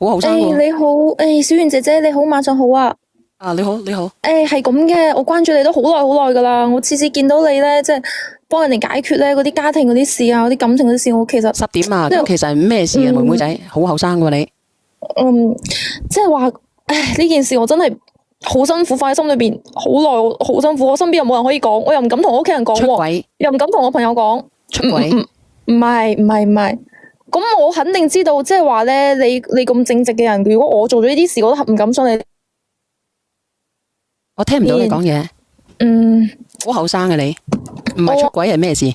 好後生喎。你好，小圓姐姐你好，晚上好啊。啊，你好，你好。係咁嘅，我關注你都好耐噶啦。我次次見到你咧，即係幫人哋解決咧嗰啲家庭嗰啲事啊，嗰啲感情嗰啲事，我其實10點啊，咁其實咩事啊，妹妹仔，好後生喎你。即係話，呢件事我真係好辛苦，放喺心裏邊好耐，好辛苦。我身邊又冇人可以講，我又唔敢同我屋企人講，出軌又唔敢同我朋友講。出軌？唔係。咁我肯定知道，即係話咧，你咁正直嘅人，如果我做咗呢啲事，我都唔敢信你。我聽唔到你講嘢。好後生嘅你，唔係出軌係咩事？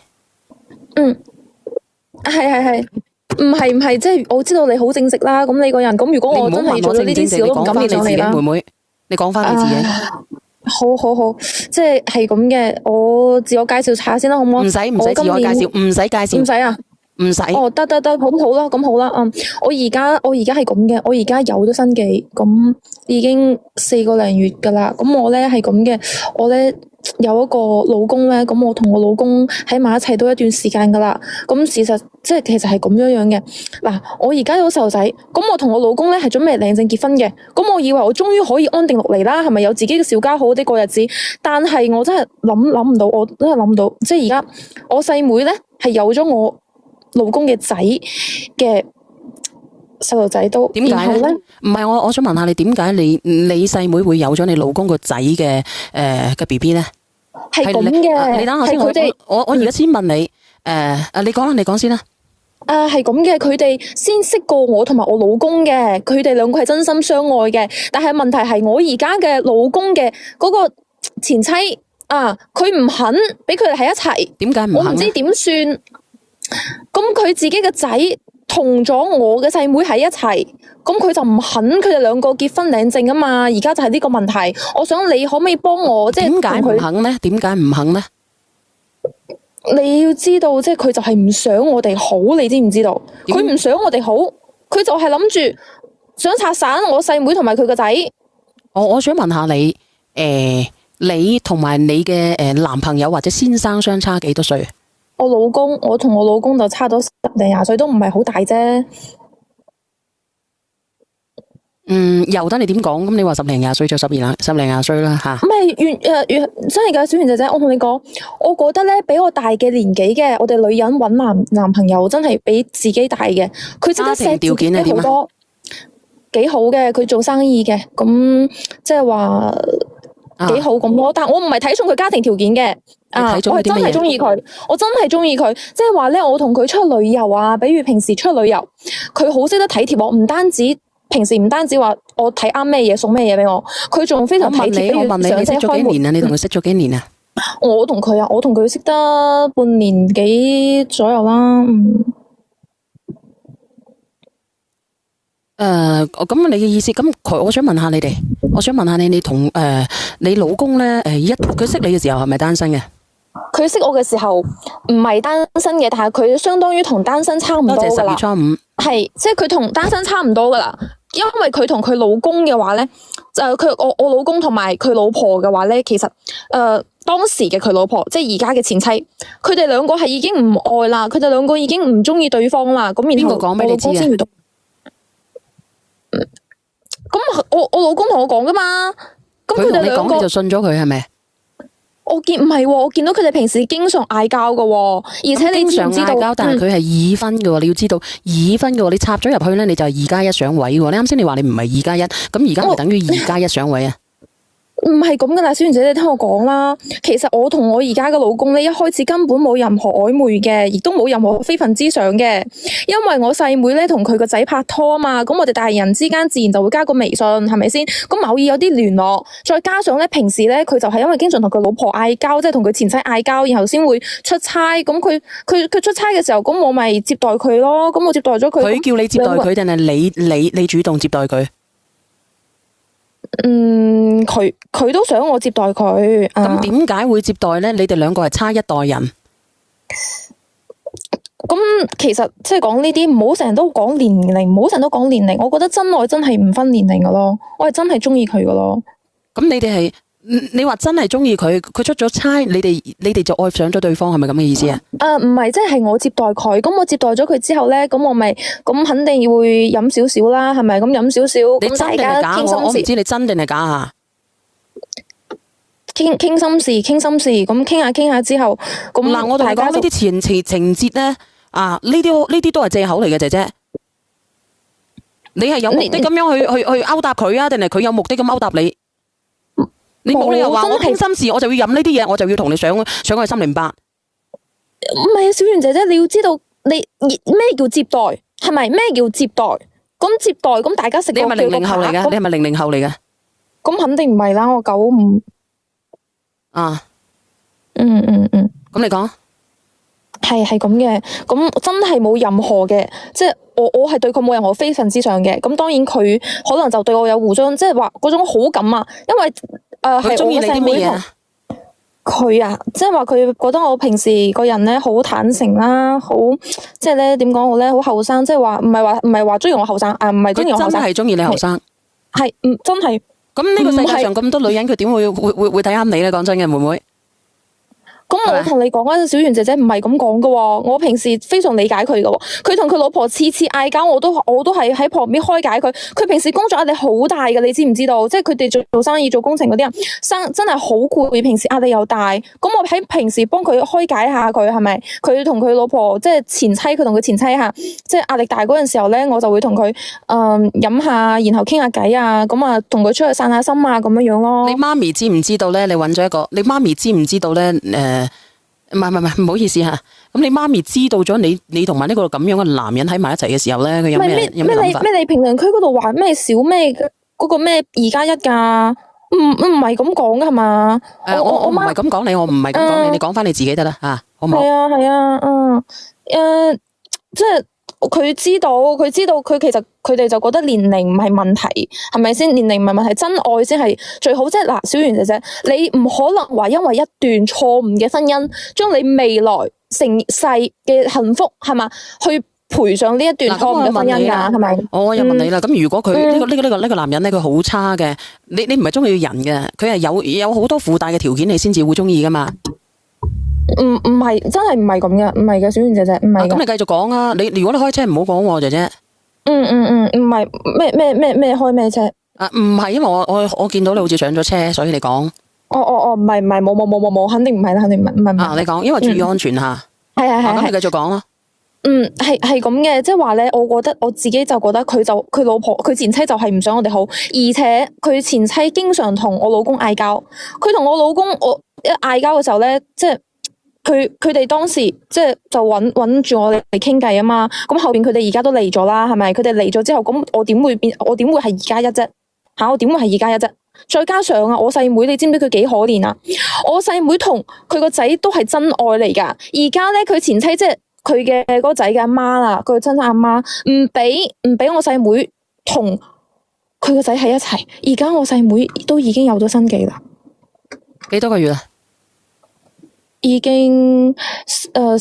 係，唔係，即係我知道你好正直啦。咁你個人，咁如果我真係做咗呢啲事，我都唔敢面對你啦。妹妹，你講翻你自己。好，即係咁嘅。我自我介紹下先啦，好唔好？唔使自我介紹，唔使介紹。唔使啊？唔使。哦，得，咁好啦。我而家係咁嘅，我而家有咗身紀，咁已經4個零月噶啦。咁我咧係咁嘅，我咧有一個老公咧，咁我同我老公喺埋一齊都一段時間噶啦。咁事實即係其實係咁樣嘅。嗱，我而家有細路仔，咁我同我老公咧係準備領證結婚嘅。咁我以為我終於可以安定落嚟啦，係咪有自己嘅小家好好地過日子？但係我真係諗唔到，我真係諗唔到，即係而家我細妹咧係有咗我老公嘅仔嘅細路仔都點解咧？唔係我想問下你點解你細妹會有咗你老公個仔嘅BB 咧？係咁嘅，你等下先，我而家先問你你講啦，你講先啦。係咁嘅，佢哋先識過我同埋我老公嘅，佢哋兩個係真心相愛嘅。但係問題係我而家嘅老公嘅嗰個前妻佢唔肯俾佢哋喺一齊。點解唔肯？我唔知點算。咁佢自己嘅仔同咗我嘅細妹喺一齊，咁佢就唔肯佢哋兩個結婚領證啊嘛。而家就係呢個問題，我想你可唔可以幫我？即係點解唔肯咧？點解唔肯咧？你要知道，即係佢就係唔想我哋好，你知唔知道？佢唔想我哋好，佢就係諗住想拆散我細妹同埋佢個仔。我想問下你，你同埋你嘅男朋友或者先生相差幾多歲？我同我老公就差咗10零20歲，都唔係好大啫。由得你點講，咁你話10零20歲就10零20歲啦吓。唔係真係噶，小圓姐姐，我同你講，我覺得咧比我大嘅年紀嘅，我哋女人搵男朋友真係比自己大嘅，佢識得錫自己好多，幾好嘅，佢做生意嘅，咁即係話幾好咁咯。但我唔係睇重佢家庭條件嘅。我係真係中意佢，我真係中意佢，即係話咧，我同佢出旅遊啊，比如平時出旅遊，佢好識得體貼我，平時唔單止話我睇啱咩嘢送咩嘢俾我，佢仲非常體貼。我問你識咗幾年啊？你同佢識咗幾年啊？我同佢識得半年幾左右啦。咁你嘅意思，咁我想問下你哋，你同你老公咧，佢識你嘅時候係咪單身嘅？佢識我嘅時候唔係單身嘅，但係佢相當於同單身差唔多噶啦。多謝10月初5。係，即係佢同單身差唔多噶啦。因為佢同佢老公嘅話咧，我老公同埋佢老婆嘅話咧，其實當時嘅佢老婆，即係而家嘅前妻，佢哋兩個係已經唔愛啦，佢哋兩個已經唔中意對方啦。咁然後邊個講俾你知啊？咁我老公同我講噶嘛。咁佢哋兩個，佢同你講，你就信咗佢係咪？我見到佢哋平時經常嗌交噶，而且你知唔知道？但係佢係已婚嘅，你要知道已婚嘅，你插咗入去咧，你就係2+1上位嘅。你啱先你話你唔係2+1，咁而家咪等於2+1上位啊？唔係咁噶啦，小圓姐，你聽我講啦。其實我同我而家嘅老公咧，一開始根本冇任何曖昧嘅，亦都冇任何非分之想嘅。因為我細妹咧同佢個仔拍拖啊嘛，咁我哋大人之間自然就會加個微信，係咪先？咁偶爾有啲聯絡，再加上咧平時咧佢就係因為經常同佢老婆嗌交，即係同佢前妻嗌交，然後先會出差。咁佢出差嘅時候，咁我咪接待佢咯。咁我接待咗佢。佢叫你接待佢定係你主動接待佢？佢都想我接待佢。咁點解會接待咧？你哋兩個係差一代人。咁其實即係講呢啲，唔好成日都講年齡，唔好成日都講年齡。我覺得真愛真係唔分年齡噶咯，我係真係中意佢噶咯。咁你哋係你話真係中意佢，佢出咗差，你哋就愛上咗對方，係咪咁嘅意思啊？唔係，即係我接待佢，咁我接待咗佢之後咧，咁我咪咁肯定會飲少少啦，係咪？咁飲少少，你真定係假？我唔知你真定係假啊！傾心事，咁傾下之後，咁嗱，我同你講呢啲情節咧，呢啲都係借口嚟嘅，姐姐。你係有目的咁樣去勾搭佢啊，定係佢有目的咁勾搭你？你冇理由話我傾心事，我就要飲呢啲嘢，我就要同你上去308。唔係啊，小圓姐姐，你要知道你咩叫接待，係咪？咩叫接待？咁接待咁大家食個叫個你係咪00後嚟嘅？你係咪00後嚟嘅？咁肯定唔係啦，我95。啊。咁你講。係咁嘅，咁真係冇任何嘅，即係我係對佢冇任何非分之想嘅。咁當然佢可能就對我有互相，即係話嗰種好感啊。因為係我嘅細妹同佢啊，即係話佢覺得我平時個人咧好坦誠啦，好即係咧點講好咧，好後生，即係話唔係話中意我後生啊，唔係中意我後生，真係中意你後生，係真係。咁呢個世界上咁多女人，佢點會睇啱你咧？講真嘅，妹妹。咁我同你講啊，小圓姐姐唔係咁講噶喎，我平時非常理解佢噶喎，佢同佢老婆次嗌交，我都係喺旁邊開解佢。佢平時工作壓力好大噶，你知唔知道？即係佢哋做生意做工程嗰啲人，真係好攰，平時壓力又大。咁我喺平時幫佢開解下佢，係咪？佢同佢老婆即係前妻，佢同佢前妻下，即係壓力大嗰陣時候咧，我就會同佢飲下，然後傾下偈啊，咁啊同佢出去散下心啊，咁樣咯。你媽咪知唔知道咧？你揾咗一個，你媽咪知唔知道咧？唔係，唔好意思吓。咁你媽咪知道咗你同埋呢個咁樣嘅男人喺埋一齊嘅時候咧，佢有咩諗法？咩你評論區嗰度話咩小咩嗰個咩2+1㗎？唔係咁講㗎係嘛？我唔係咁講你，我唔係咁講你，你講翻你自己得啦吓，好唔好？係啊，即係佢知道，佢其實佢哋就覺得年齡唔係問題，係咪先？年齡唔係問題，真愛先係最好。即係嗱，小圓姐姐，你唔可能話因為一段錯誤嘅婚姻，將你未來成世嘅幸福係嘛，去賠上呢一段錯誤嘅婚姻㗎，係咪？我又問你啦，咁如果佢呢個男人咧，佢好差嘅，你唔係中意人嘅，佢係有好多附帶嘅條件，你先至會中意噶嘛？唔係，真係唔係咁嘅，唔係嘅，小圓姐姐，唔係。咁你繼續講啊！如果你開車唔好講喎，姐姐。唔係咩開咩車？唔係，因為我見到你好似上咗車，所以你講。唔係，冇，肯定唔係啦，肯定唔係。你講，因為注意安全吓。係。咁你繼續講啦。係咁嘅，即係話咧，我覺得我自己就覺得佢老婆佢前妻就係唔想我哋好，而且佢前妻經常同我老公嗌交，佢同我老公一嗌交嘅時候咧，即係。佢哋當時即係就揾住我哋嚟傾偈啊嘛，咁後邊佢哋而家都嚟咗啦，係咪？佢哋嚟咗之後，咁我點會係2+1啫？吓，我點會係2+1啫？再加上啊，我細妹你知唔知佢幾可憐啊？我細妹同佢個仔都係真愛嚟噶，而家咧佢前妻即係佢嘅嗰個仔嘅阿媽啦，佢親生阿媽唔俾我細妹同佢個仔喺一齊，而家我細妹都已經有咗身紀啦。幾多個月啊？已經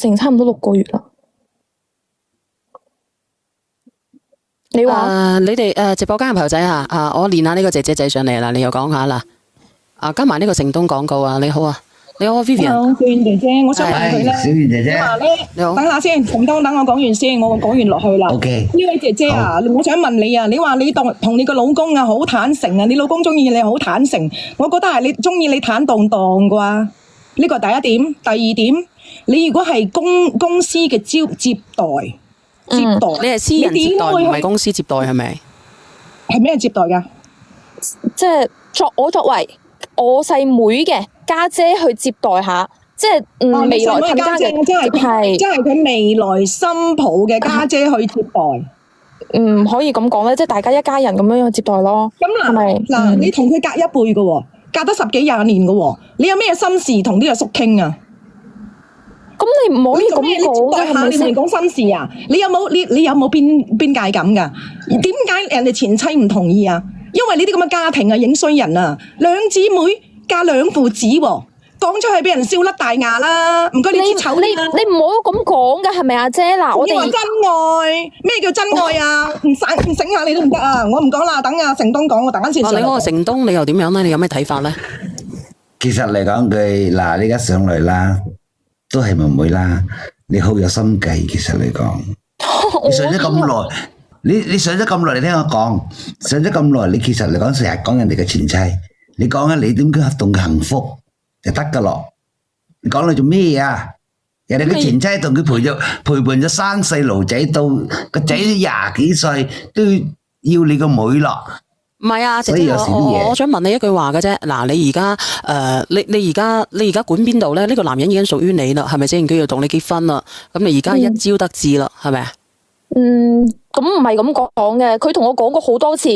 成差唔多6個月啦。你話你哋直播間嘅朋友仔啊，我練下呢個姐姐仔上嚟啦，你又講下啦。加埋呢個城東廣告啊，你好啊，Vivian。小圓姐姐，我想問佢咧，小圓姐姐，你好。等下先，城東等我講完先，我講完落去啦。OK。呢位姐姐啊，我想問你啊，你話你同你個老公啊好坦誠啊，你老公中意你好坦誠，我覺得係你中意你坦蕩蕩啩。呢個第一點，第二點，你如果係公司嘅接待，你係私人接待，唔係公司接待係咪？係咩接待㗎？即係作為我細妹嘅家姐去接待下，即係未來親家嘅，即係佢未來新抱嘅家姐去接待。可以咁講咧，即係大家一家人咁樣去接待咯。咁嗱，你同佢隔一輩㗎喎。隔得10幾20年嘅喎，你有咩心事同呢個叔傾啊？咁你唔可以咁講嘅，係咪先？你講心事啊？你有冇邊界感㗎？點解人哋前妻唔同意啊？因為呢啲咁嘅家庭啊，影衰人啊！兩姊妹嫁兩父子喎，講出去俾人笑甩大牙啦！唔該你知醜啲啦。你唔好咁講㗎，係咪啊姐？嗱，我哋話真愛，咩叫真愛啊？唔醒下你都唔得啊！我唔講啦，等阿城東講，我等陣先。你嗰個城東你又點樣咧？你有咩睇法咧？其實嚟講佢嗱，你而家上嚟啦，都係妹妹啦，你好有心計。其實嚟講，你上咗咁耐，你上咗咁耐，你聽我講，上咗咁耐，你其實嚟講成日講人哋嘅前妻，你講緊你點樣合同嘅幸福就得噶咯。你講嚟做咩啊？人哋嘅前妻同佢陪伴咗生細路仔到個仔廿幾歲，都要你個妹咯。唔係啊，姐姐，所以有時啲嘢我想問你一句話嘅啫。嗱，你而家你而家管邊度咧？呢個男人已經屬於你啦，係咪先？佢要同你結婚啦，咁你而家一朝得志啦，係咪啊？咁唔係咁講嘅，佢同我講過好多次，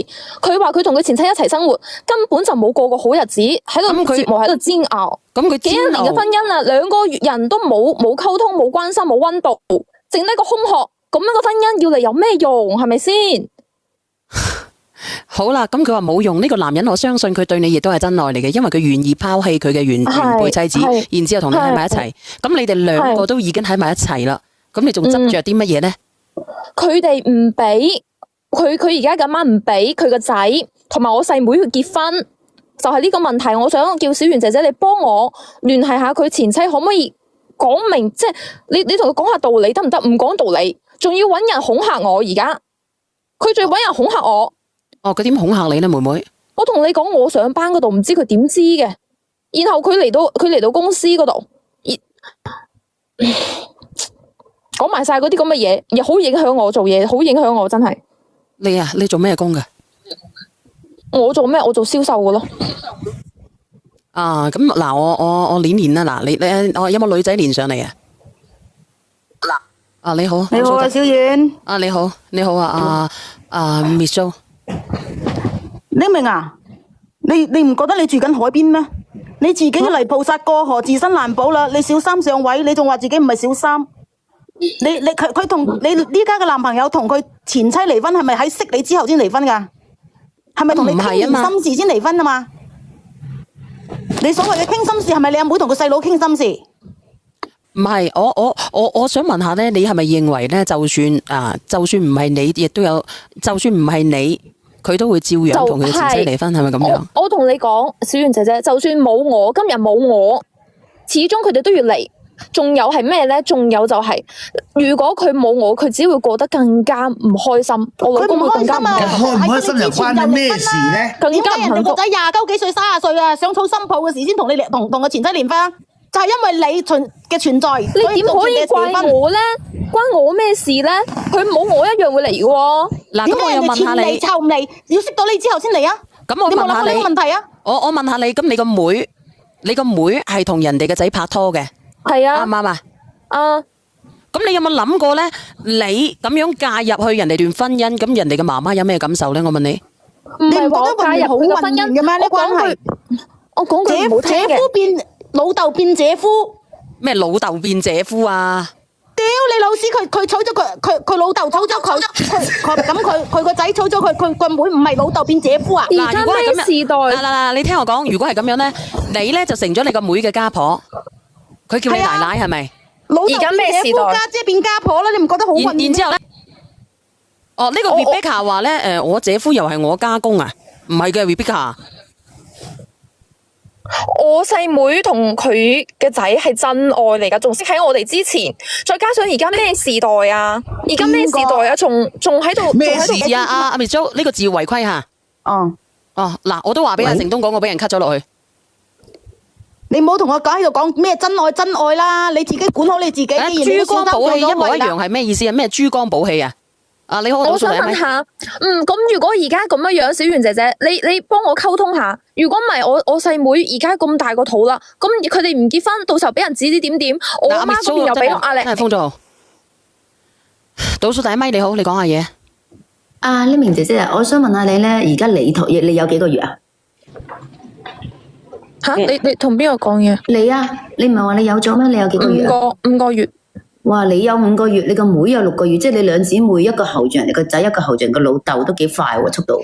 佢話佢同佢前妻一齊生活，根本就冇過過好日子，喺度折磨，喺度煎熬。咁佢幾多年嘅婚姻啦，2個月人都冇溝通、冇關心、冇溫度，剩低個空殼，咁樣嘅婚姻要嚟有咩用？係咪先？好啦，咁佢話冇用，呢個男人我相信佢對你亦都係真愛嚟嘅，因為佢願意拋棄佢嘅原配妻子，然之後同你喺埋一齊。咁你哋兩個都已經喺埋一齊啦，咁你仲執着啲乜嘢呢？佢哋唔俾佢而家咁晚唔俾佢個仔同埋我細妹去結婚，就係呢個問題。我想叫小圓姐姐你幫我聯繫下佢前妻，可唔可以講明？即係你同佢講下道理得唔得？唔講道理，仲要搵人恐嚇我。而家佢仲要搵人恐嚇我。哦，佢點恐嚇你呢，妹妹？我同你講，我上班嗰度唔知佢點知嘅，然後佢嚟到公司嗰度，講埋晒嗰啲咁嘅嘢，又好影響我做嘢，好影響我真係。你做咩工㗎？我做咩？我做銷售嘅咯。啊，咁嗱，我連啦，嗱，你有冇女仔連上嚟啊？嗱，啊你好，你好啊，小遠。啊你好啊，Miss Jo。你明啊？你唔覺得你住緊海邊咩？你自己嚟菩薩過河，自身難保啦。你小三上位，你仲話自己唔係小三？佢同你呢家嘅男朋友同佢前妻離婚，係咪喺識你之後先離婚噶？係咪同你傾完心事先離婚啊嘛？你所謂嘅傾心事，係咪你阿妹同個細佬傾心事？唔係，我想問下咧，你係咪認為咧，就算唔係你，亦都有，就算唔係你，佢都會照樣同佢前妻離婚，係咪咁樣？我同你講，小圓姐姐，就算冇我，今日冇我，始終佢哋都要離。仲有係咩咧？仲有就係，如果佢冇我，佢只會過得更加唔開心。我老公會更加唔開心。開唔開心又關你咩事咧？點解人哋個仔廿九幾歲、30歲啊，想娶新抱嘅時先同個前妻離婚？就係因為你嘅存在，你點可以怪我咧？關我咩事咧？佢冇我一樣會嚟嘅喎。嗱，咁我又問下你，湊唔嚟？要識到你之後先嚟啊？咁我問下你，你冇諗過呢個問題啊？我問下你，咁你個妹係同人哋嘅仔拍拖嘅？係啊，啱唔啱啊？啊，咁你有冇諗過咧？你咁樣介入去人哋段婚姻，咁人哋嘅媽媽有咩感受咧？我問你，唔係話我介入佢嘅婚姻嘅咩？呢關係，我講句唔好聽嘅，姐夫變老豆變姐夫，咩老豆變姐夫啊？屌你老屎！佢娶咗佢老豆娶咗佢，咁佢個仔娶咗佢個妹，唔係老豆變姐夫啊？而家咩時代？嗱，你聽我講，如果係咁樣咧，你咧就成咗你個妹嘅家婆。佢叫你奶奶係咪？老豆變姐夫，家姐變家婆啦，你唔覺得好混亂？然之後咧，呢個 Rebecca 話咧，我姐夫又係我家公啊，唔係嘅 Rebecca。我細妹同佢嘅仔係真愛嚟噶，仲識喺我哋之前，再加上而家咩時代啊？而家咩時代啊？仲喺度咩事啊？阿 Miss Jo 呢個字要違規吓。哦，嗱，我都話俾阿成東講，我俾人 cut 咗落去。你唔好同我喺度講咩真愛啦，你自己管好你自己。珠光寶氣一模一樣係咩意思啊？咩珠光寶氣啊？你好，我想問下，咁如果而家咁樣，小圓姐姐，你幫我溝通下。如果唔係，我細妹而家咁大個肚啦，咁佢哋唔結婚，到時候俾人指指點點，我阿媽嗰邊又俾我壓力。真係封咗。倒數第一咪你好，你講下嘢。呢名姐姐啊，我想問下你咧，而家你有幾個月啊？吓，你同邊個講嘢？你啊，你唔係話你有咗咩？你有幾個月啊？5個月。哇，你有5個月，你個妹有6個月，即係你兩姊妹一個後住人哋個仔，一個後住人個老豆，都幾快喎速度。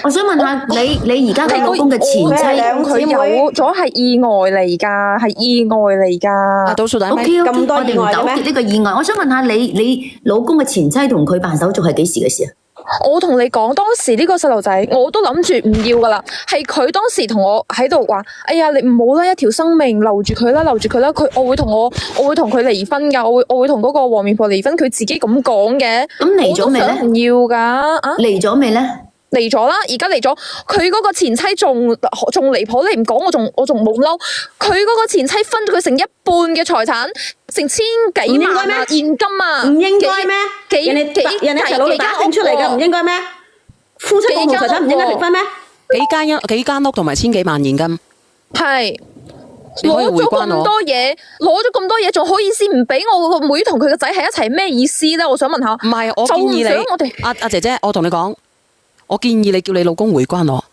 我想問下你而家嘅老公嘅前妻，佢有咗係意外嚟㗎，係意外嚟㗎。倒數第一咪咁多意外嘅咩？呢個意外，我想問下你老公嘅前妻同佢辦手續係幾時嘅事啊？我同你講，當時呢個細路仔我都諗住唔要噶啦，係佢當時同我喺度話：哎呀，你唔好啦，一條生命留住佢啦，留住佢啦。我會同佢離婚噶，我會同嗰個黃面婆離婚。佢自己咁講嘅。咁離咗未咧？唔要噶啊！離咗未咧？離咗啦，而家離咗。佢嗰個前妻仲離譜，你唔講我仲冇嬲。佢嗰個前妻分咗佢成一半嘅財產，成千幾萬啊，現金啊，唔應該咩？人哋一齊努力打拼出嚟㗎，唔應該咩？夫妻共同財產唔應該平分咩？幾間屋同埋千幾萬現金，係你可以攞咗回關我。咁多嘢，仲好意思唔俾我個妹同佢個仔喺一齊，咩意思咧？我想問下。唔係，我建議就唔想你我哋阿姐姐，我同你講，我建議你叫你老公回關我。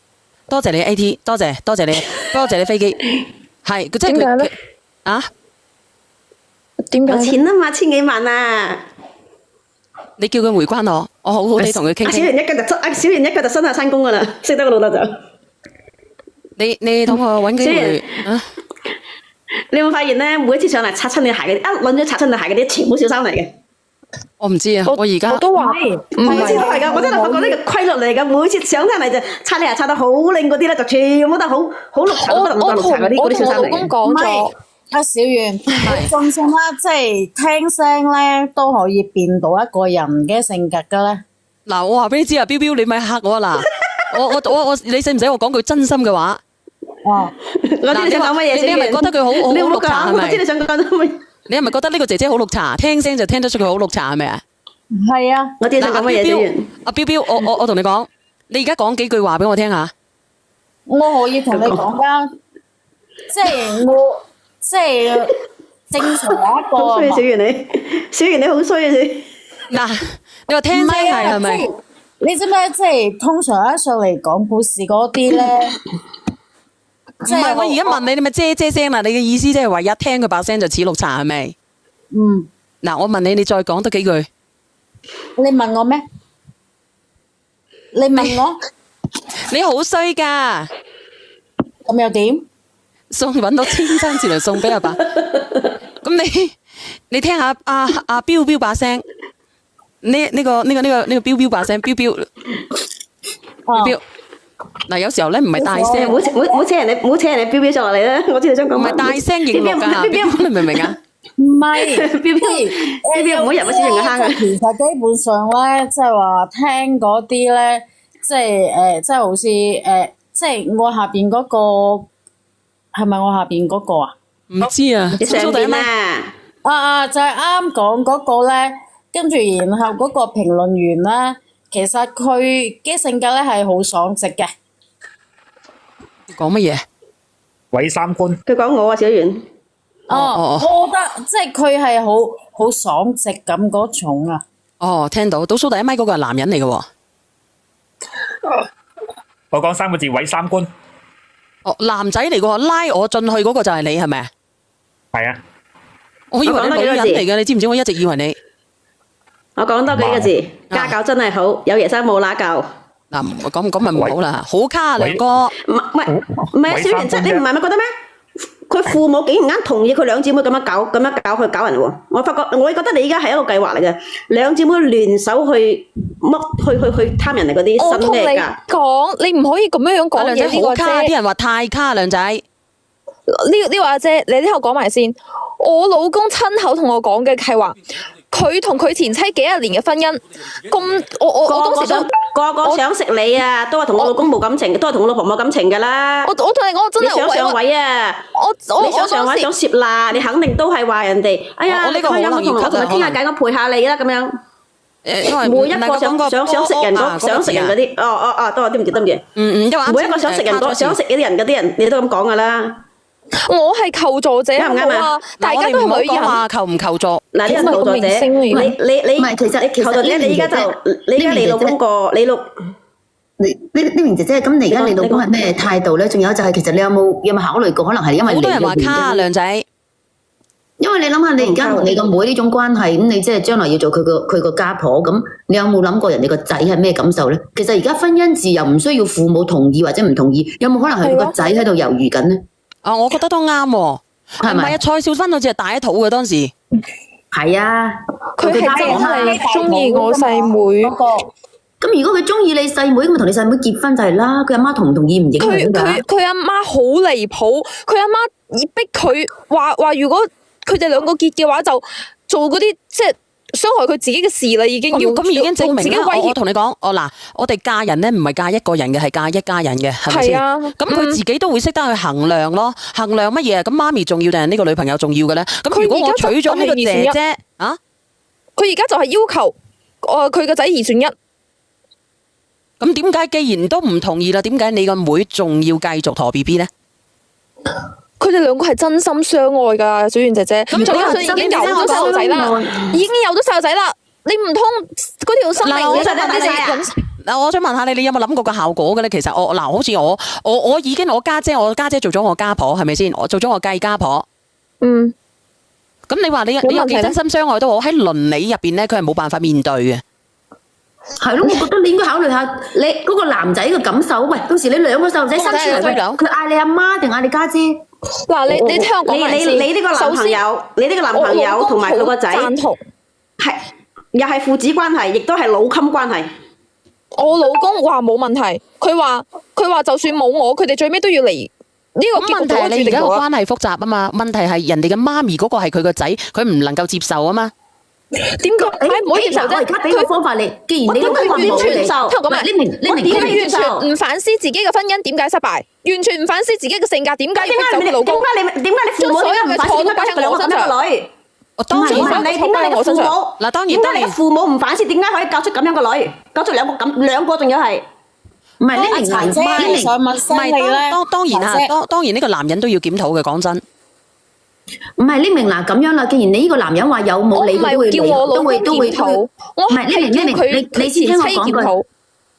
多謝你 AT，多謝你飛機，係即係點解咧佢啊？點解咧？有錢啊嘛，千幾萬啊！你叫佢回關我，我好好地同佢傾傾。小賢一腳就伸下山公㗎啦，識得個老豆就。你同我揾機會啊！你有冇發現咧？每一次上嚟擦親你鞋嘅，一揾咗擦親你鞋嗰啲，全部小三嚟嘅。我唔知啊，我而家我都話每次都係㗎，我真係發覺呢個規律嚟㗎。每次上親嚟就擦你鞋擦得好靚嗰啲咧，就全部都好綠茶，我綠茶嗰啲同我老小三嚟公嘅。講咗。阿小圓，你信唔信啦？即係聽聲咧都可以變到一個人嘅性格嘅咧。嗱，我話俾你知啊，標標你咪嚇我啊嗱，我你使唔使我講句真心嘅話？哦，我知你想講乜嘢，你係咪覺得佢好你冇綠茶係咪講，我知你想講乜嘢。你係咪覺得呢個姐姐好綠茶？聽聲就聽得出佢好綠茶係咪啊？係啊，我知你想講乜嘢，小圓。阿標標，我同你講，你而家講幾句話俾我聽下。我可以同你講噶，即係正常一個。好衰啊，小圓你，小圓你好衰啊你。嗱，你話聽聲係咪？即係你知唔知？即係通常一上嚟講故事嗰啲咧，唔係，我而家問你，你咪啫聲啦。你嘅意思即係話一聽佢把聲就似綠茶係咪？嗯，嗱，我問你，你再講多幾句。你問我咩？你問我你好衰噶，咁又點？揾到千山字嚟送俾阿爸。咁你聽下阿標標把聲，呢個標標把聲，標。嗱，有時候咧唔係大聲，唔好扯人哋標標上落嚟啦！我知你想講乜。唔係大聲認綠噶，標標你明唔明啊？唔係，標標唔好入個小圓嘅坑啊！其實基本上咧，即係話聽嗰啲咧，即係即係好似即係我下邊嗰個係咪我下邊嗰個啊？唔知啊，你上邊啊？就係啱講嗰個咧，跟住然後嗰個評論員咧，其實佢嘅性格咧係好爽直嘅。講乜嘢？毀三觀。佢講我啊，小圓。我覺得即係佢係好爽直咁嗰種啊。哦，聽到倒數第一咪嗰個係男人嚟嘅喎。我講3個字，毀三觀。哦，男仔嚟嘅喎，拉我進去嗰個就係你係咪啊？係啊。我以為你女人嚟嘅，你知唔知？我一直以為你。我講多幾個字，家教真係好，有爺生冇乸教。嗱，咁咪唔好啦，好卡啊，梁哥。唔係，小圓，即係你唔係咪覺得咩？佢父母竟然間同意佢兩姊妹咁樣搞去搞人喎！我發覺，我覺得你而家係一個計劃嚟嘅，兩姊妹聯手去貪人哋嗰啲新咩㗎？講，你唔可以咁樣講嘢。好卡，啲人話太卡，靚仔。呢個阿姐，你呢度講埋先。我老公親口同我講嘅係話，佢同佢前妻幾十年嘅婚姻，咁我當時個個想食你啊，都係同我老公冇感情，都係同我老婆冇感情㗎啦。我同你講，我真係你想上位啊！你想上位想攝嗱，你肯定都係話人哋。哎呀，你佢有冇同佢傾下偈，我陪下你啦咁樣。因為每一個想食人嗰啲，都係對唔住。因為每一個想食嗰啲人，你都咁講㗎啦。我係求助者，啱唔啱啊？大家都係女人。話求唔求助？嗱，呢個求助者，你唔係其實求助者，你而家就你老公個你老。呢名姐姐，咁你而家你老公係咩態度咧？仲有就係其實你有冇考慮過，可能係因為你嘅原因？好多人話卡啊，靚仔。因為你諗下，你而家同你個妹呢種關係，咁你即係將來要做佢個家婆，咁你有冇諗過人哋個仔係咩感受咧？其實而家婚姻自由唔需要父母同意或者唔同意，有冇可能係佢個仔喺度猶豫緊咧？我覺得都啱喎。係咪啊？蔡少芬好似係大一肚嘅當時。係啊，佢係真係中意我細妹。咁如果佢中意你細妹，咁咪同你細妹結婚就係啦。佢阿媽同唔同意唔影響㗎。佢阿媽好離譜，佢阿媽逼佢話如果佢哋兩個結嘅話，就做嗰啲即係傷害佢自己嘅事啦，已經要咁已經證明啦。自己威脅我同你講，我哋嫁人咧唔係嫁一個人嘅，係嫁一家人嘅，係咪先？係啊咁佢自己都會識得去衡量咯，衡量乜嘢？咁媽咪重要定係呢個女朋友重要嘅咧？咁如果我娶咗呢個姐姐啊，佢而家就係要求佢個仔二選一。咁點解既然都唔同意啦，點解你個妹仲要繼續陀 B B 咧？佢哋兩個係真心相愛㗎，小圓姐姐。咁如果係已經有咗細路仔啦，已經有咗細路仔啦。你唔通嗰條生命嗱我你嗱，我想問下你，你有冇諗過個效果嘅咧？其實好似我已經我家姐做咗我家婆，係咪先？我做咗我繼家婆。嗯。咁你話你有幾真心相愛都好，喺倫理入邊咧，佢係冇辦法面對嘅。係咯，我覺得你應該考慮下你嗰個男仔嘅感受。喂，到時你兩個細路仔生出嚟，佢嗌你阿媽定嗌你家姐？嗱，你聽我講埋先。你呢個男朋友，你呢個男朋友同埋佢個仔，係又係父子關係，亦都係老襟關係。我老公話冇問題，佢話就算冇我，佢哋最尾都要離。呢個咁問題係你而家個關係複雜啊嘛，問題係人哋嘅媽咪嗰個係佢個仔，佢唔能夠接受啊嘛。點解唔可以接受啫？我而家俾個方法你，既然你都話冇你，你明點解完全唔反思自己嘅婚姻點解失敗？完全唔反思自己嘅性格點解要逼走老公？點解你父母點解唔反思點解佢兩個咁樣嘅女？當然問你點解你嘅父母嗱，當然點解你嘅父母唔反思點解可以教出咁樣嘅女？教出兩個仲要係唔係呢名茶姐想問聲你咧？當然呢個男人都要檢討嘅，講真。唔係呢明嗱咁樣啦，既然你呢個男人話有冇你都會檢討，唔係呢明你先聽我講句，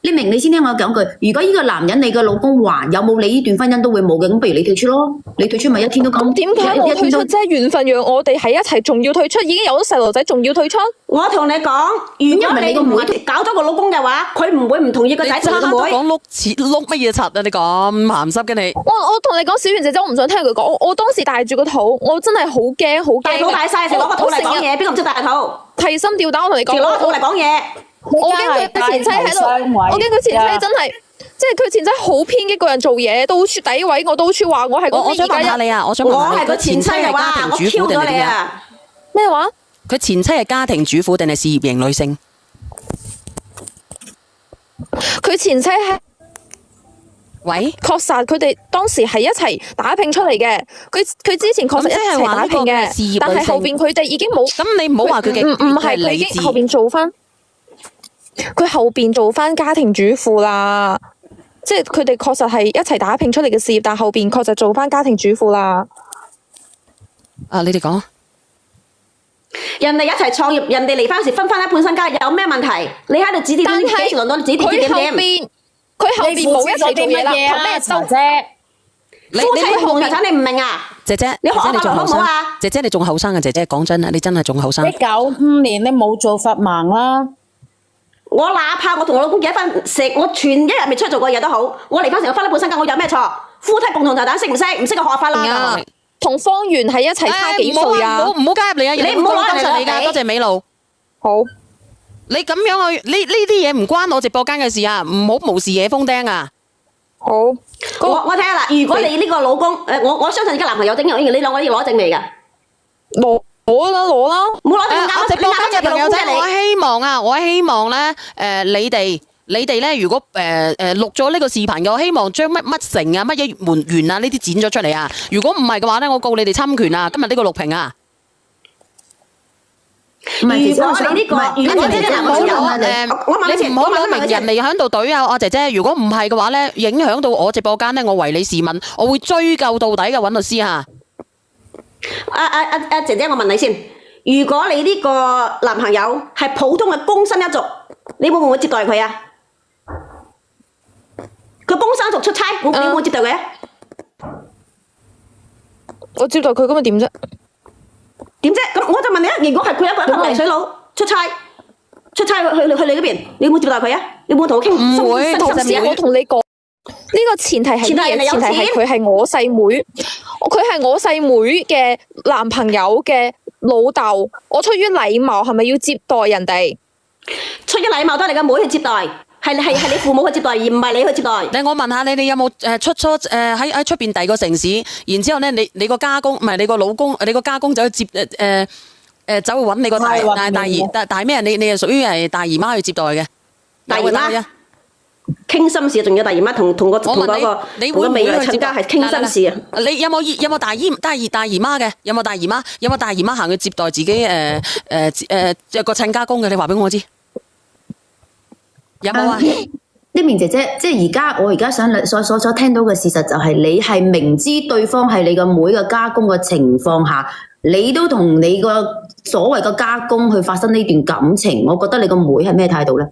呢明你先聽我講句，如果呢個男人你個老公話有冇你呢段婚姻都會冇嘅，咁不如你退出咯，你退出咪一天都咁。咁點解我退出啫？緣分讓我哋喺一齊，仲要退出，已經有咗細路仔，仲要退出？我同你講，如果你唔係搞咗個老公嘅話，佢唔會唔同意個仔同個妹。講碌乜嘢柒啊！你咁鹹濕嘅你。我同你講，小圓姐姐，我唔想聽佢講。我當時大住個肚，我真係好驚，好驚。大肚大晒，成攞個肚嚟講嘢，邊個唔識大肚？提心吊膽，我同你講。攞個肚嚟講嘢。我驚佢前妻喺度，我驚佢前妻真係，即係佢前妻好偏激個人做嘢，到處詆毀我，到處話我係我想問下你啊，我想問下你，佢前妻係家庭主婦定係點啊？咩話？佢前妻係家庭主婦定係事業型女性？佢前妻係，喂，確實佢哋當時係一齊打拼出嚟嘅。佢之前確實一齊打拼嘅，但係後邊佢哋已經冇。咁你唔好話佢嘅，唔係佢已經後邊做翻。佢後邊做翻家庭主婦啦，即係佢哋確實係一齊打拼出嚟嘅事業，但後邊確實做翻家庭主婦啦。啊，你哋講，人哋一齊創業，人哋離婚時分翻一半身家，有咩問題？你喺度指點點，幾時輪到你指點點？佢後邊冇一齊做嘢啦，憑咩收啫？夫妻同財產你唔明啊？姐姐，你學下你仲後生好唔好啊？姐姐你仲後生啊！姐姐講真啊，你真係仲後生。 1995年你冇做法盲啦。我哪怕我同我老公結婚，我全一日未出去做過嘢都好，我離婚成個分一半身家，我有咩錯？夫妻共同財產識唔識？唔識嘅學法啦。同方圓喺一齊差幾歲啊？唔好加入嚟啊！你唔好攞嚟你噶，多謝美露。好，你咁樣去呢啲嘢唔關我直播間嘅事啊！唔好無視野風釘啊！好，我睇下啦。如果你呢個老公，我相信而家男朋友證明，你兩個要攞證未㗎？攞啦，唔好攞證我直播間嘅朋友仔，我希望咧，你哋咧，如果錄咗呢個視頻嘅，我希望將乜成啊、乜嘢門源啊呢啲剪咗出嚟啊！如果唔係嘅話咧，我告你哋侵權啊！今日呢個錄屏啊！如果你呢個，如果你男朋友你唔好攞名人嚟喺度懟啊！我姐姐，如果唔係嘅話咧，影響到我直播間咧，我唯你是問，我會追究到底嘅，揾律師嚇。姐姐，我問你先，如果你呢個男朋友係普通嘅工薪一族，你會唔會接待佢啊？佢工薪一族出差，你會唔會接待佢啊？我接待佢咁咪點啫？點啫？咁我就問你啊，如果係佢一個泥水佬出差去你嗰邊，你會唔會接待佢啊？你會唔會同佢傾？唔會，同時我同你講，呢個前提係乜嘢？前提係佢係我細妹，佢係我細妹嘅男朋友嘅老豆。我出於禮貌，係咪要接待人哋？出於禮貌都係你嘅妹去接待，係你父母去接待，而唔係你去接待。我問下你，你有冇出喺出邊第二個城市，然之後咧，你個家公唔係你個老公，你個家公走去接走去揾你個大咩？你係屬於係大姨媽去接待嘅。大姨媽傾心事，仲有大姨媽同個未來親家係傾心事啊！你有冇大姨媽嘅？有冇大姨媽？有冇大姨媽行去接待自己個親家公嘅？你話俾我知。有冇啊？呢名姐姐，即係我而家所聽到嘅事實就係，你係明知對方係你個妹嘅家公嘅情況下，你都同你個所謂嘅家公去發生呢段感情，我覺得你個妹係咩態度咧？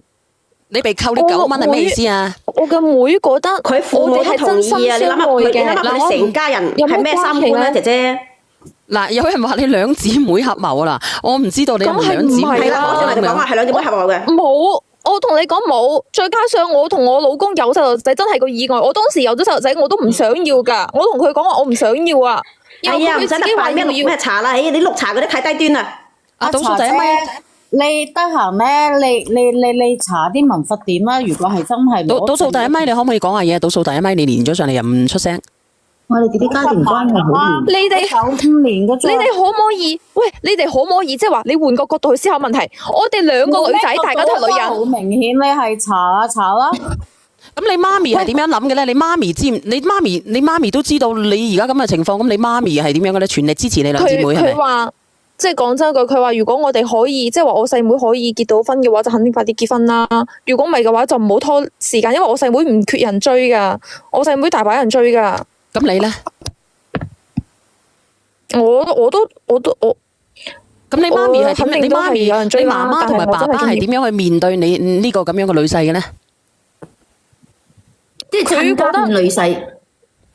你被扣呢9蚊係咩意思啊？我嘅妹覺得佢父母都同意啊！你諗下佢成家人係咩三觀咧，姐姐？嗱，有人話你兩姊妹合謀啦，我唔知道你係咪兩姊妹。係啦，我先嚟講話係兩姊妹合謀嘅。冇。我同你講冇，再加上我同我老公有細路仔，真係個意外。我當時有咗細路仔，我都唔想要噶。我同佢講話，我唔想要啊。係啊，唔使得扮咩茶啦，你綠茶嗰啲太低端啦。倒數第一咪，你得閒咧，你查啲民法典啦。如果係真係倒數第一咪，你可唔可以講下嘢？倒數第一咪，你連咗上嚟又唔出聲。我哋啲家庭關係好亂。你哋9年嘅啫。你哋可唔可以？喂，你哋可唔可以即係話你換個角度去思考問題？我哋兩個女仔，大家都係女人。好明顯，你係查啦。咁你媽咪係點樣諗嘅咧？你媽咪都知道你而家咁嘅情況，咁你媽咪係點樣嘅咧？全力支持你兩姊妹係咪？佢話即係講真句，佢話如果我哋可以，即係話我細妹可以結到婚嘅話，就肯定快啲結婚啦。如果唔係嘅話，就唔好拖時間，因為我細妹唔缺人追噶，我細妹大把人追噶。咁你咧？我都咁你媽咪係點？你媽咪你媽媽同埋爸爸係點樣去面對你呢個咁樣嘅女婿嘅咧？即係親家變女婿，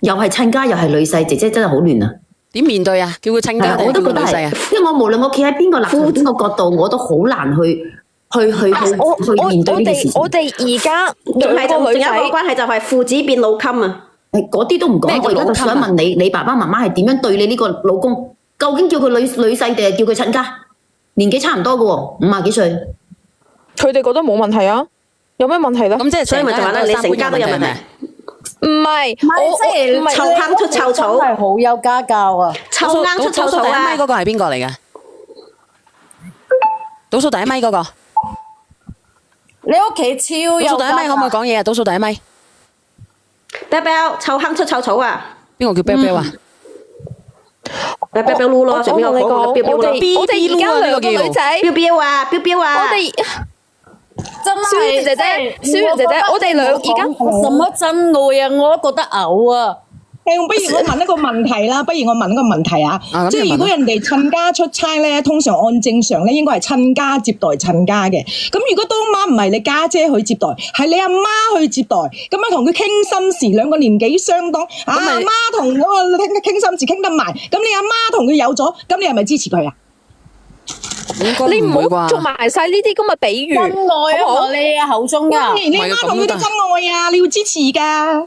又係親家又係女婿，姐姐真係好亂啊！點面對啊？叫佢親家定係叫佢女婿啊？因為我無論我企喺邊個立場、邊個角度，我都好難去面對呢件事情。我哋而家兩個女仔仲有一個關係就係父子變老襟啊！嗰啲都唔講，我而家就想問你爸爸媽媽係點樣對你呢個老公？究竟叫佢女婿定係叫佢親家？年紀差唔多嘅喎，50幾歲。佢哋覺得冇問題啊？有咩問題咧？咁即係所以咪就話咧，你成家都有問題。唔係，我臭坑出臭草，係好有家教啊！臭罌出臭草倒數第一啊！咪嗰個係邊個嚟嘅？倒數第一咪嗰個。你屋企超有家教。倒數第一咪可唔可以講嘢啊？倒數第一咪。啤啤臭坑出臭草啊！邊個叫啤啤啊？啤啤嚕咯，上邊有講嘅標標咯。我哋而家兩個女仔，標標啊，標標啊！我哋真係小圓姐姐，我哋兩而家什麼真愛啊？我都覺得嘔啊！不如我問一個問題啦，即係如果人哋親家出差咧，通常按正常咧應該係親家接待親家嘅。咁如果當晚唔係你家姐去接待，係你阿媽去接待，咁樣同佢傾心事，兩個年紀相當，阿媽同嗰個傾心事傾得埋，咁你阿媽同佢有咗，咁你係咪支持佢啊？你唔好做埋晒呢啲咁嘅比喻，真愛啊！你口中噶，你阿媽同佢啲真愛啊，你要支持噶。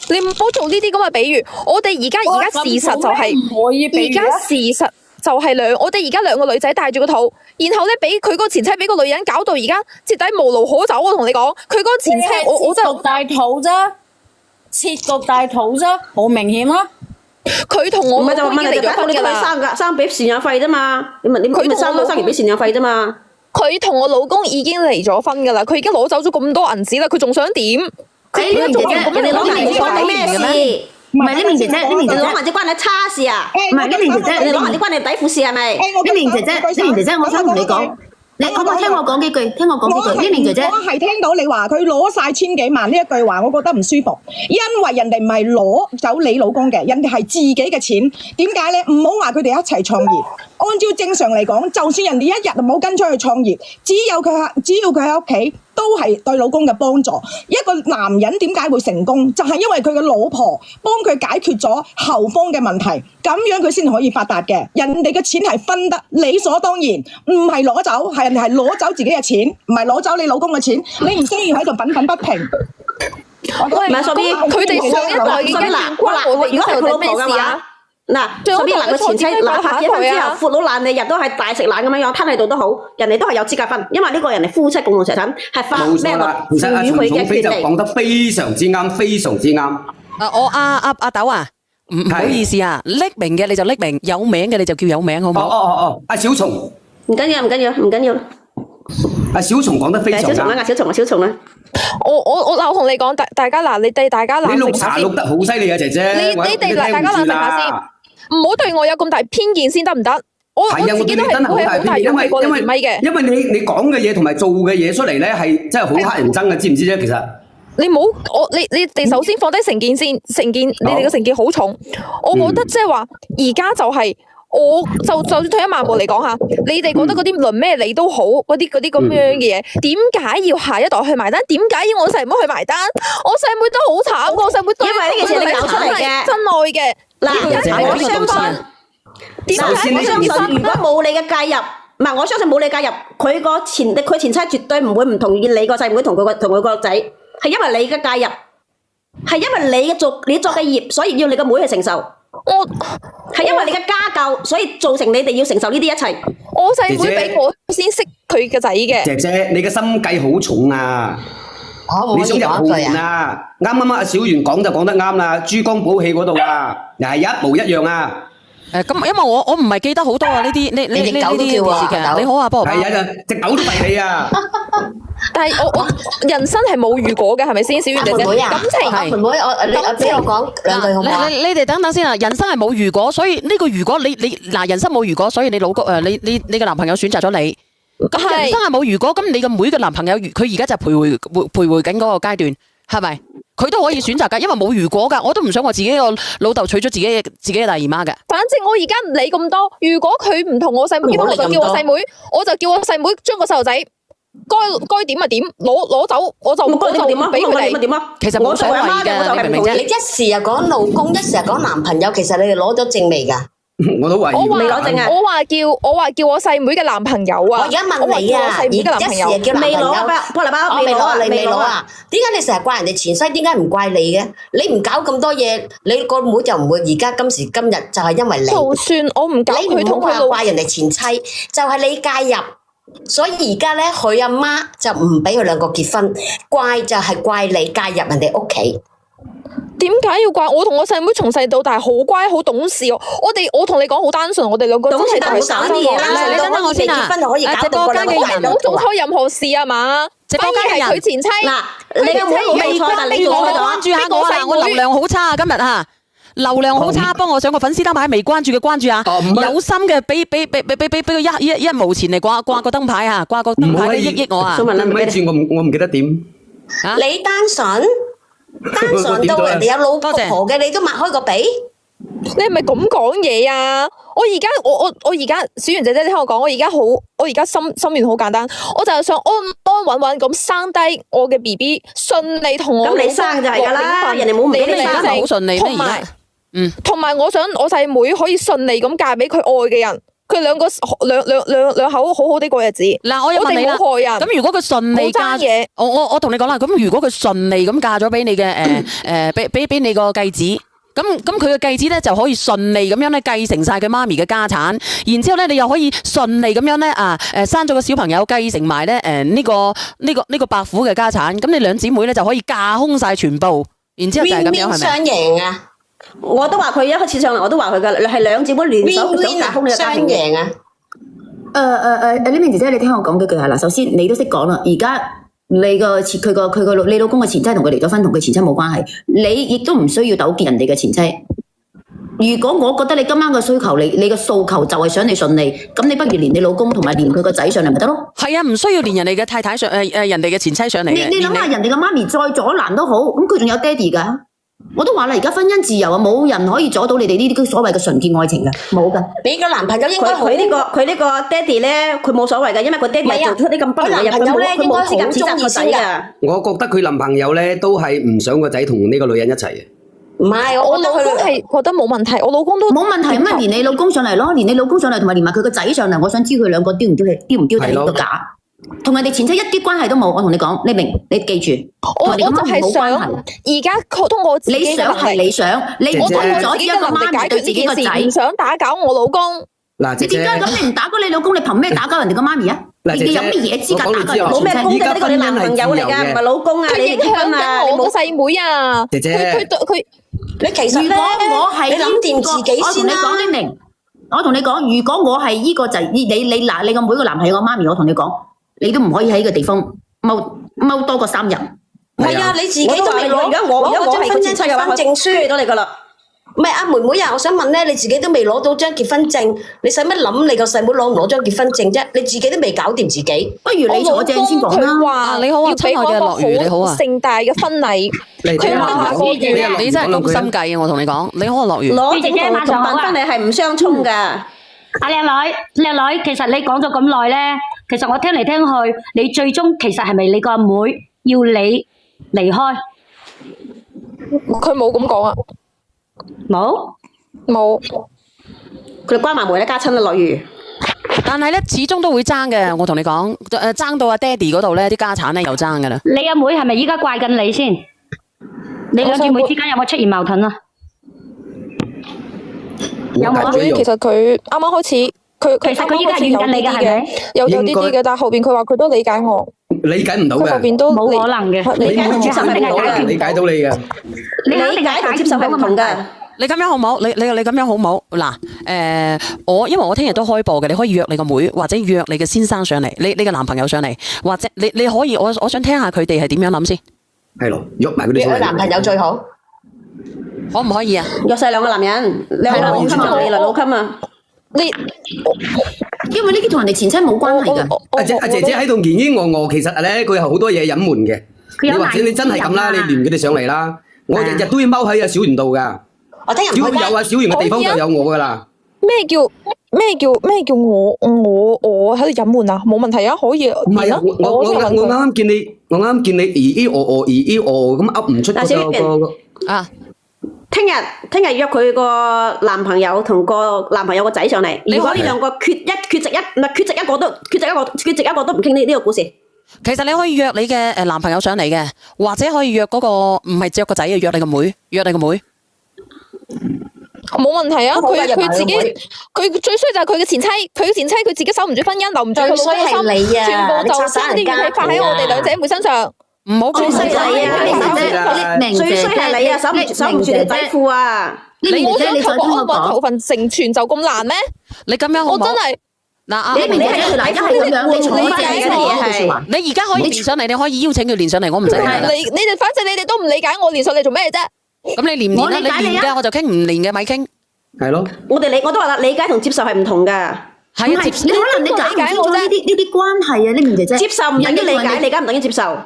你唔好做呢啲咁嘅比喻。我哋而家事實就係，而家事實就係我哋而家兩個女仔帶住個肚，然後咧俾佢嗰個前妻俾個女人搞到而家徹底無路可走。我同你講，佢嗰個前妻我真係大肚啫，切局大肚啫，好明顯啦。佢同我唔係就問你哋婚㗎啦，生俾贍養費啫嘛。你咪生完俾贍養費啫嘛。佢同我老公已經離咗婚㗎啦，佢已經攞走咗咁多銀紙啦，佢仲想點？呢名姐姐，你攞銀紙關你咩事？唔係呢名姐姐，你攞銀紙關你叉事啊？唔係呢名姐姐，你攞銀紙關你底褲事係咪？呢名姐姐，我想同你講。你可唔可以聽我講幾句？呢名姐姐，我係聽到你話佢攞晒千幾萬呢一句話，我覺得唔舒服，因為人哋唔係攞走你老公嘅，人哋係自己嘅錢。點解咧？唔好話佢哋一齊創業。按照正常嚟講，就算人哋一日冇跟出去創業，只要佢喺屋企，都係對老公嘅幫助。一個男人點解會成功？就係因為佢嘅老婆幫佢解決咗後方嘅問題，咁樣佢先可以發達嘅。人哋嘅錢係分得理所當然，唔係攞走，係人哋係攞走自己嘅錢，唔係攞走你老公嘅錢。你唔需要喺度憤憤不平。唔係，所以佢哋上一代嘅恩怨關我哋細路仔咩事啊？嗱，所以嗱個前妻哪怕結婚之後，闊佬爛你日都係大食懶咁樣吞喺度都好，人哋都係有資格分，因為呢個人係夫妻共同財產，係法冇錯啦，其實阿松松飛就講得非常之啱，非常之啱。我阿豆啊，唔好意思啊，匿名嘅你就匿名，有名嘅你就叫有名，好唔好？哦，阿小松，唔緊要。阿小松講得非常啱。小松啦。我同你講，大家嗱，你哋大家冷你綠靜下先。茶綠得好犀利啊，姐姐。你哋大家冷靜下先，唔好對我有咁大偏見先得唔得？我自己都係好大勇氣過你條咪嘅。因為你講嘅嘢同埋做嘅嘢出嚟咧，係真係好乞人憎嘅，知唔知啫？其實你冇你哋首先放低成見先，你哋嘅成見好重。我覺得即係話而家就係。我就算退一萬步嚟講下，你哋覺得嗰啲論咩理都好，嗰啲咁樣嘅嘢，點解要下一代去埋單？點解要我細妹去埋單？我細妹都好慘，我細妹對因為呢件事你搞出嚟嘅真愛嘅。嗱，我相信，首先我相信，如果冇你嘅介入，唔係我相信冇你介入，佢前妻絕對唔會唔同意你個細妹同佢個仔，係因為你嘅介入，係因為你作嘅業，所以要你個妹去承受。係因為你嘅家教，所以造成你哋要承受呢啲一切。我細妹俾我先識佢嘅仔嘅。姐姐，你嘅心計好重啊！你想入豪門啊？啱阿小圓講就講得啱啦，珠江寶氣嗰度啊，又係一模一樣啊！咁因為我唔係記得好多啊呢啲呢啲電視劇。你好啊，菠蘿包。係啊，隻狗都吠你啊！但係我人生係冇如果嘅，係咪先？小圓姐姐，感情妹妹，你俾我講兩句好唔好啊？你哋等等先啊！人生係冇如果，所以呢個如果你嗱人生冇如果，所以你老公你嘅男朋友選擇咗你。咁人生係冇如果，咁你個妹嘅男朋友佢而家就徘徊緊嗰個階段，係咪？佢都可以選擇㗎，因為冇如果㗎。我都唔想我自己個老豆娶咗自己嘅大姨媽㗎。反正我而家唔理咁多。如果佢唔同我細妹，我就叫我細妹，將個細路仔該點就點，攞走，我就唔俾佢哋。其實冇所謂嘅，你明唔明啫？你一時又講老公，一時又講男朋友，其實你哋攞咗證未㗎？我都懷疑未攞證啊！我話叫我細妹嘅男朋友啊！我而家問你啊，而一時又叫男朋友，未攞啊？點解你成日怪人哋前妻？點解唔怪你嘅？你唔搞咁多嘢，你個妹就唔會而家今時今日就係因為你。就算我唔搞，佢同佢怪人哋前妻，就係你介入。所以而家咧，佢阿媽就唔俾佢兩個結婚，怪就係怪你介入人哋屋企。點解要怪我？同我細妹從細到大好乖好懂事，我同你講好單純，我哋兩個真係大生活。你等等我先啊！直播間嘅人冇做錯任何事啊嘛？直播間嘅人係佢前妻。嗱，你嘅妹冇錯，但你關注下我啊！我流量好差啊！今日啊！流量好差，幫我上個粉絲燈牌未關注嘅關注下，有心嘅俾佢一毛錢嚟掛個燈牌啊，掛個燈牌益我啊！唔咪住，我唔記得點。你單純到人哋有老婆嘅，你都擘開個鼻？你係咪咁講嘢啊？我而家小圓姐姐，你聽我講，我而家心願好簡單，我就係想安安穩穩咁生低我嘅 BB，順利同我。咁你生就係㗎啦，人哋冇唔俾你生，好順利咩？而家同埋我想我細妹可以順利咁嫁俾佢愛嘅人，佢兩口好好地過日子。嗱，我又問你啦，咁如果佢順利嫁嘢，我同你講啦，咁如果佢順利咁嫁咗俾你嘅俾你個繼子，咁佢嘅繼子咧就可以順利咁樣咧繼承晒佢媽咪嘅家產，然之後咧你又可以順利咁樣咧生咗個小朋友繼承埋咧呢個伯父嘅家產，咁你兩姊妹咧就可以架空晒全部，然之後就係咁樣係咪？雙贏啊！我都話佢一開始上嚟，我都話佢噶，係兩姊妹聯手想架空你嘅家庭嘅。呢邊姐姐，你聽我講幾句啊！嗱，首先你都識講啦，而家你你老公嘅前妻同佢離咗婚，同佢前妻冇關係，你亦都唔需要糾結人哋嘅前妻。如果我覺得你今晚嘅需求，你嘅訴求就係想你順利，咁你不如連你老公同埋連佢個仔上嚟咪得咯？係啊，唔需要連人哋嘅太太上人哋嘅前妻上嚟嘅。你諗下，人哋嘅媽咪再阻攔都好，咁佢仲有爹哋㗎。我都話啦，而家婚姻自由啊，冇人可以阻到你哋呢啲所謂嘅純潔愛情嘅，冇噶。你個男朋友應該佢呢個爹哋咧，佢冇所謂嘅，因為佢爹哋做出啲咁不良嘅嘢，佢冇資格指責個仔噶。我覺得佢男朋友咧都係唔想個仔同呢個女人一齊嘅。唔係，我老公係覺得冇問題，我老公都冇問題，咁咪連你老公上嚟咯，連你老公上嚟同埋連埋佢個仔上嚟，我想知佢兩個丟唔丟得呢個架？同人哋前妻一啲關係都冇。我同你講，你明？你記住，我就同人哋媽咪係想冇關係。而家通過自己嘅你想係能力，你想，你我通過咗一個自己嘅能力媽咪解決呢對自己個仔。件事，唔想打攪我老公。嗱，姐姐，你點解咁？你唔打攪你老公，你憑咩打攪人哋個媽咪啊？嗱，姐姐，你有咩嘢資格打攪人哋冇咩前妻？公嘅，呢個你男朋友嚟㗎，唔係老公啊！你哋佢影響結婚啊！緊我個細妹啊！姐姐佢你其實咧，如果我係你諗掂自己先啦。我同你講，你明？我同你講，如果我係依個就係你個每個男朋友個媽咪，我同你講，你都唔可以喺呢個地方踎多過3日。唔係啊，你自己都未攞而家我攞張係婚姻結婚證書俾到你㗎啦。唔係阿妹妹啊，我想問咧，你自己都未攞到張結婚證，你使乜諗你個細妹攞唔攞張結婚證啫？你自己都未搞掂自己，不如你坐正先講佢啦。話你好啊要俾我一親愛嘅樂瑜你好啊個好盛大嘅婚禮，佢話下個月你真係攻心計啊！我同你講，你好啊樂瑜。攞證同辦婚禮係唔相衝㗎。阿靚女，其實你講咗咁耐咧，其實我聽嚟聽去，你最終其實係咪你個阿妹要你離開？佢冇咁講啊，冇。佢哋關埋門咧，家親啊，樂瑜。但係咧，始終都會爭嘅。我同你講，爭到阿爹哋嗰度咧，啲家產咧又爭噶啦。你阿妹係咪依家怪緊你先？你兩姊妹之間有冇出現矛盾啊？有冇？其實佢啱啱開始，佢其實佢依家係怨緊你㗎，係咪？有啲啲嘅，但係後邊佢話佢都理解我，理解唔到佢後嘅，邊都冇可能嘅。理解接受唔到嘅，理解到你嘅。你肯定係理解同接受係唔同㗎。你咁樣好冇？你咁樣好冇？嗱，因為我聽日都開播嘅，你可以約你個妹，或者約你嘅先生上嚟，你嘅男朋友上嚟，或者你可以，我想聽下佢哋係點樣諗先，係咯，約埋嗰啲上嚟。約佢男朋友最好。可唔可以啊？約晒兩個男人，兩個老襟啊，未來老襟啊。因為呢啲同人哋前妻冇關係㗎。阿姐姐喺度疑疑我，其實咧佢有好多嘢隱瞞嘅。你或者你真係咁啦，你連佢哋上嚟啦。我日日都要踎喺阿小圓度㗎。我聽日只要有阿小圓嘅地方就有我㗎啦。咩叫我喺度隱瞞啊？冇問題啊，可以。唔係啊，我啱啱見你咁噏唔出個啊！聽日約佢個男朋友同個男朋友個仔上嚟。如果呢兩個缺席一個都唔傾呢個故事。其實你可以約你嘅男朋友上嚟嘅，或者可以約嗰個唔係約個仔，約你個妹，冇問題啊！佢自己，佢最衰就係佢嘅前妻，佢自己守唔住婚姻，留唔住佢老公嘅心，最衰係你啊全部就將啲怨氣發喺我哋兩姐妹身上。唔好最衰係你啊！最衰係你啊！守唔住你底褲啊！我想求個安穩求份成全就咁難咩？你咁樣好唔好？我真係。嗱，你明唔明？大家係咁樣，你坐翻嚟嘅嘢係。你而家可以連上嚟，你可以邀請佢連上嚟，我唔使理啦。你哋反正你哋都唔理解我，連上嚟做咩啫？咁你連唔連啦？你連嘅我就傾，唔連嘅咪傾。係咯。我都話啦，理解同接受係唔同㗎。係啊，你可能你搞唔清楚呢啲關係啊，呢面姐姐。接受唔等於理解，理解唔等於接受。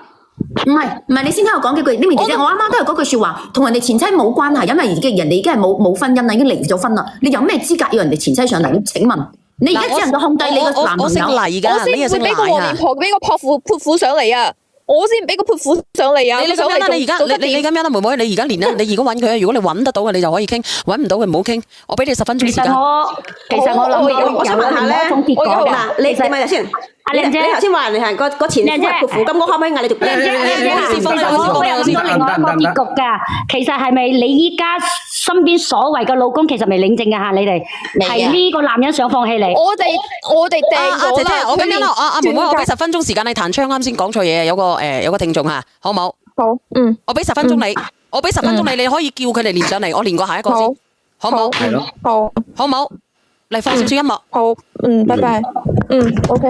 唔係，你先聽我講幾句。呢面姐姐，我啱啱都係嗰句説話，同人哋前妻冇關係，因為人哋已經係冇婚姻啦，已經離咗婚啦。你有咩資格要人哋前妻上嚟？請問你而家只能夠控制你個男朋友。我姓黎㗎，你又姓黎啊！俾個黃面婆俾個潑婦上嚟啊！我先唔俾個潑婦上嚟啊！你咁樣啦，你而家你咁樣啦，妹妹，你而家連啦，你如果揾佢，如果你揾得到嘅，你就可以傾；揾唔到嘅唔好傾。我俾你10分鐘時間。其實我諗我想問下咧，嗱，你問下先。阿靚姐，你頭先話人哋係個前夫係潑婦，咁我可唔可以嗌你做靚姐？其實我有諗到另外一個結局㗎。其實係咪你依家身邊所謂嘅老公其實未領證㗎嚇？你哋係呢個男人想放棄你？我哋訂咗啦。姐姐，我咁樣啦，阿妹妹，我俾10分鐘時間你彈槍，啱先講錯嘢，有個聽眾嚇，好冇？好，我俾10分鐘你，我俾10分鐘你，你可以叫佢哋連上嚟，我連過下一個先，好冇？係咯。好冇？嚟放少少音樂。好，拜拜。OK，